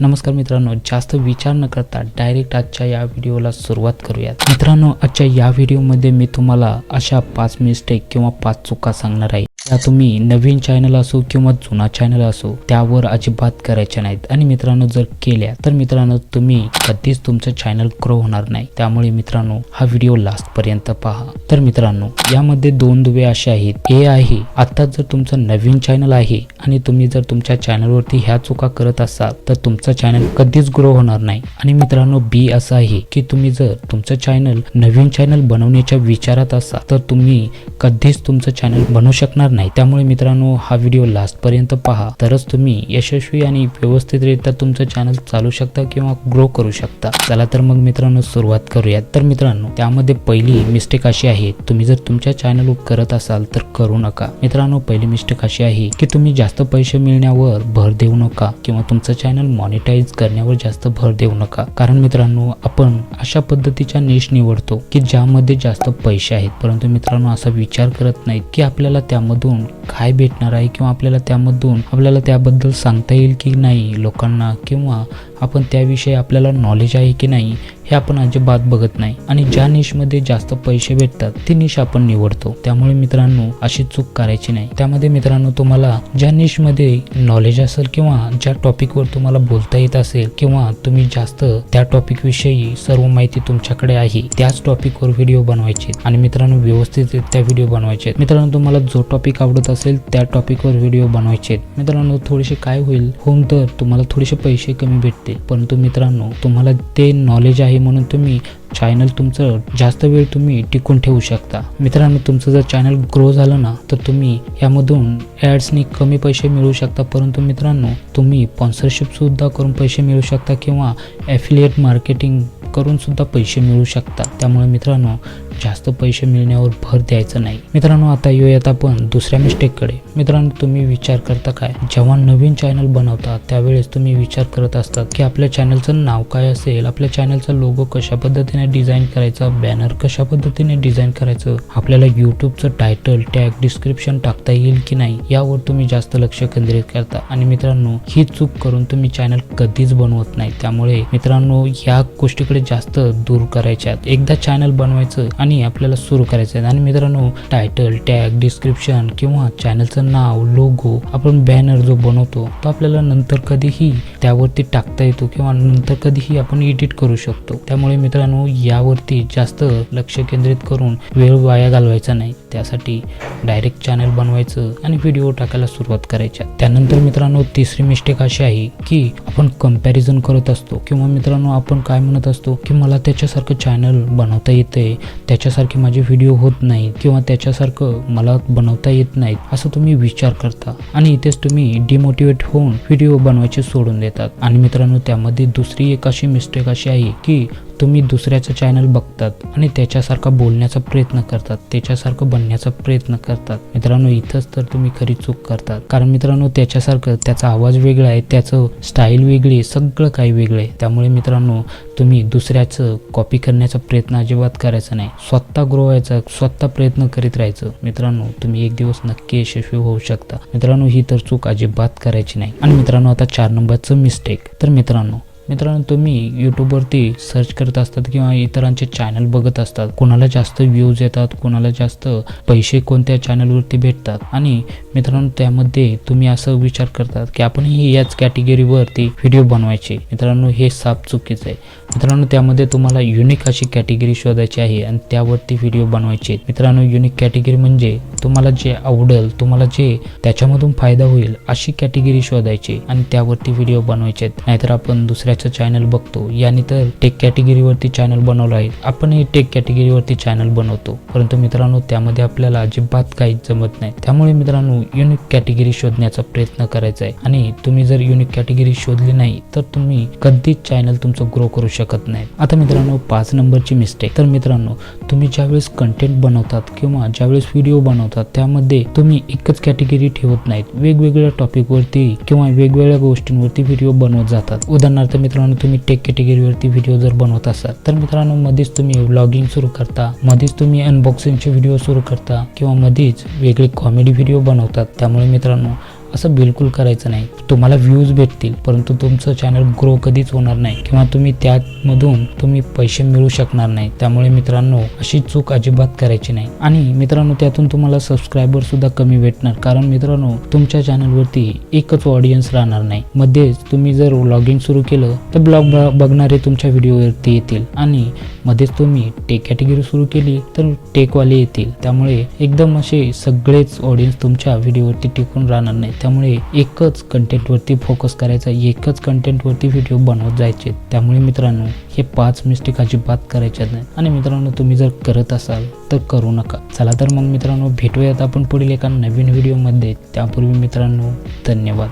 नमस्कार मित्रांनो, जास्त विचार न करता डायरेक्ट आजच्या या व्हिडिओला सुरुवात करूयात। मित्रांनो, आजच्या या व्हिडिओमध्ये मी तुम्हाला अशा 5 मिस्टेक किंवा 5 चुका सांगणार आहे। त्या तुम्ही नवीन चॅनल असो किंवा जुना चॅनल असो त्यावर अजिबात करायच्या नाहीत आणि मित्रांनो जर केल्या तर मित्रांनो तुम्ही कधीच तुमचं चॅनल ग्रो होणार नाही। त्यामुळे मित्रांनो हा व्हिडिओ लास्ट पर्यंत पहा। तर मित्रांनो यामध्ये 2 दुवे असे आहेत। ए आहे, आता जर तुमचं नवीन चॅनल आहे आणि तुम्ही जर तुमच्या चॅनलवरती ह्या चुका करत असाल तर तुमचं चॅनल कधीच ग्रो होणार नाही। आणि मित्रांनो बी असं आहे की तुम्ही जर तुमचं चॅनल नवीन चॅनल बनवण्याच्या विचारात असाल तर तुम्ही कधीच तुमचं चॅनल बनवू शकणार नाही। त्यामुळे मित्रांनो हा व्हिडिओ लास्ट पर्यंत पहा, तरच तुम्ही यशस्वी आणि व्यवस्थितरित्या तुमचं चॅनल चालू शकता किंवा ग्रो करू शकता। चला तर मग मित्रांनो सुरुवात करूयात। तर मित्रांनो त्यामध्ये पहिली मिस्टेक अशी आहे, तुम्ही जर तुमच्या चॅनल करत असाल तर करू नका। मित्रांनो पहिली मिस्टेक अशी आहे की तुम्ही जास्त पैसे मिळण्यावर भर देऊ नका किंवा तुमचं चॅनल मॉनिटाईज करण्यावर जास्त भर देऊ नका। कारण मित्रांनो आपण अशा पद्धतीच्या निश निवडतो की ज्यामध्ये जास्त पैसे आहेत, परंतु मित्रांनो असा विचार करत नाहीत की आपल्याला त्यामधून काय भेटणार आहे किंवा आपल्याला त्याबद्दल सांगता येईल की नाही लोकांना, किंवा आपण त्याविषयी आपल्याला नॉलेज आहे की नाही हे आपण अजिबात बघत नाही। आणि ज्या निशमध्ये जास्त पैसे भेटतात ती निश आपण निवडतो। त्यामुळे मित्रांनो अशी चूक करायची नाही। त्यामध्ये मित्रांनो तुम्हाला ज्या निशमध्ये नॉलेज असेल किंवा ज्या टॉपिकवर तुम्हाला बोलता येत असेल किंवा तुम्ही जास्त त्या टॉपिक विषयी सर्व माहिती तुमच्याकडे आहे त्याच टॉपिकवर व्हिडिओ बनवायचे आणि मित्रांनो व्यवस्थितरित्या व्हिडिओ बनवायचे। मित्रांनो तुम्हाला जो टॉपिक आवडत असेल त्या टॉपिकवर व्हिडिओ बनवायचे। मित्रांनो थोडेसे काय होऊन तर तुम्हाला थोडेसे पैसे कमी भेटतील, परंतु मित्रांनो तुम्हाला ते नॉलेज आहे म्हणून तुम्ही चॅनल तुमचं जास्त वेळ तुम्ही टिकून ठेवू शकता। मित्रांनो तुमचं जर चॅनल ग्रो झालं ना तर तुम्ही यामधून ॲड्सनी कमी पैसे मिळवू शकता, परंतु मित्रांनो तुम्ही स्पॉन्सरशिप सुद्धा करून पैसे मिळवू शकता किंवा ॲफिलिएट मार्केटिंग करून सुद्धा पैसे मिळवू शकता। त्यामुळे मित्रांनो जास्त पैसे मिळण्यावर भर द्यायचा नाही। मित्रांनो आता येऊयात आपण दुसऱ्या मिस्टेककडे। मित्रांनो तुम्ही विचार करता काय, जेव्हा नवीन चॅनल बनवता त्यावेळेस तुम्ही विचार करत असतात की आपल्या चॅनलचं नाव काय असेल, आपल्या चॅनलचा लोगो कशा पद्धतीने डिझाईन करायचा, बॅनर कशा पद्धतीने डिझाईन करायचं, आपल्याला यूट्यूबचं टायटल टॅग डिस्क्रिप्शन टाकता येईल की नाही यावर तुम्ही जास्त लक्ष केंद्रित करता। आणि मित्रांनो ही चूक करून तुम्ही चॅनल कधीच बनवत नाही। त्यामुळे मित्रांनो या गोष्टीकडे जास्त दूर करायच्या। एकदा चॅनल बनवायचं आणि आपल्याला सुरू करायचं आहे आणि मित्रांनो टायटल टॅग डिस्क्रिप्शन किंवा चॅनलचं नाव लोगो आपण बॅनर जो बनवतो तो आपल्याला नंतर कधीही त्यावरती टाकता येतो किंवा नंतर कधीही आपण एडिट करू शकतो। त्यामुळे मित्रांनो यावरती जास्त लक्ष केंद्रित करून वेळ वाया घालवायचा नाही। त्यासाठी डायरेक्ट चॅनल बनवायचं आणि व्हिडिओ टाकायला सुरुवात करायच्या। त्यानंतर मित्रांनो तिसरी मिस्टेक अशी आहे की आपण कंपॅरिझन करत असतो किंवा मित्रांनो आपण काय म्हणत असतो की मला त्याच्यासारखं चॅनल बनवता येते, त्याच्यासारखे माझे व्हिडिओ होत नाहीत किंवा त्याच्यासारखं मला बनवता येत नाहीत असं तुम्ही विचार करता आणि इथेच तुम्ही डिमोटिवेट होऊन व्हिडिओ बनवायचे सोडून देतात। आणि मित्रांनो त्यामध्ये दुसरी एक अशी मिस्टेक अशी आहे की तुम्ही दुसऱ्याचं चॅनल बघतात आणि त्याच्यासारखा बोलण्याचा प्रयत्न करतात, त्याच्यासारखं बनण्याचा प्रयत्न करतात। मित्रांनो इथंच तर तुम्ही खरी चूक करतात, कारण मित्रांनो त्याच्यासारखं त्याचा आवाज वेगळा आहे, त्याचं स्टाईल वेगळी आहे, सगळं काही वेगळं आहे। त्यामुळे मित्रांनो तुम्ही दुसऱ्याचं कॉपी करण्याचा प्रयत्न अजिबात करायचा नाही। स्वतः ग्रो व्हायचा, स्वतः प्रयत्न करीत राहायचं। मित्रांनो तुम्ही एक दिवस नक्की यशस्वी होऊ शकता। मित्रांनो ही तर चूक अजिबात करायची नाही। आणि मित्रांनो आता 4 नंबरचं मिस्टेक। तर मित्रांनो तुम्ही यूट्यूबवरती सर्च करत असतात किंवा इतरांचे चॅनल बघत असतात, कोणाला जास्त व्ह्यूज येतात, कोणाला जास्त पैसे कोणत्या चॅनलवरती भेटतात आणि मित्रांनो त्यामध्ये तुम्ही असं विचार करतात की आपणही याच कॅटेगरीवरती व्हिडिओ बनवायचे। मित्रांनो हे साफ चुकीचं आहे। मित्रांनो त्यामध्ये तुम्हाला युनिक अशी कॅटेगरी शोधायची आहे आणि त्यावरती व्हिडिओ बनवायचे। मित्रांनो युनिक कॅटेगरी म्हणजे तुम्हाला जे आवडेल, तुम्हाला जे त्याच्यामधून फायदा होईल अशी कॅटेगरी शोधायची आणि त्यावरती व्हिडिओ बनवायचे। नाहीतर आपण दुसऱ्याचं चॅनल बघतो, याने तर टेक कॅटेगरीवरती चॅनल बनवलं आहे, आपणही टेक कॅटेगरीवरती चॅनल बनवतो, परंतु मित्रांनो त्यामध्ये आपल्याला अजिबात काही जमत नाही। त्यामुळे मित्रांनो युनिक कॅटेगरी शोधण्याचा प्रयत्न करायचा आहे आणि तुम्ही जर युनिक कॅटेगरी शोधली नाही तर तुम्ही कधीच चॅनल तुमचं ग्रो करू शकत नाही। आता मित्रांनो 5 नंबरची मिस्टेक। तर मित्रांनो तुम्ही ज्यावेळेस कंटेंट बनवतात किंवा ज्यावेळेस व्हिडिओ बनवतात त्यामध्ये तुम्ही एकच कॅटेगरी ठेवत नाहीत, वेगवेगळ्या टॉपिकवरती किंवा वेगवेगळ्या गोष्टींवरती व्हिडिओ बनवत जातात। उदाहरणार्थ मित्रांनो तुम्ही टेक कॅटेगरीवरती व्हिडिओ जर बनवत असाल तर मित्रांनो मध्येच तुम्ही व्लॉगिंग सुरू करता, मध्येच तुम्ही अनबॉक्सिंगचे व्हिडिओ सुरू करता किंवा मध्येच वेगळे कॉमेडी व्हिडिओ बनवतात। त्यामुळे मित्रांनो असं बिलकुल करायचं नाही. तुम्हाला व्ह्यूज भेटतील परंतु तुमचं चॅनल ग्रो कधीच होणार नाही किंवा तुम्ही त्यामधून तुम्ही पैसे मिळवू शकणार नाही. त्यामुळे मित्रांनो अशी चूक अजिबात करायची नाही. आणि मित्रांनो त्यातून तुम्हाला सबस्क्रायबर सुद्धा कमी भेटणार, कारण मित्रांनो तुमच्या चॅनलवरती एकच ऑडियन्स राहणार नाही. मध्येच तुम्ही जर व्लॉगिंग सुरू केलं तर ब्लॉग बघणारे तुमच्या व्हिडिओवरती येतील आणि मध्येच तुम्ही टेक कॅटेगरी सुरू केली तर टेकवाले येतील. त्यामुळे एकदम असे सगळेच ऑडियन्स तुमच्या व्हिडिओवरती टिकून राहणार नाही. त्यामुळे एकच कंटेंटवरती फोकस करायचा, एकच कंटेंटवरती व्हिडिओ बनवत जायचे. त्यामुळे मित्रांनो हे 5 मिस्टेक अजिबात करायच्या नाही. आणि मित्रांनो तुम्ही जर करत असाल तर करू नका. चला तर मग मित्रांनो भेटूयात आपण पुढील एका नवीन व्हिडिओमध्ये. त्यापूर्वी मित्रांनो धन्यवाद.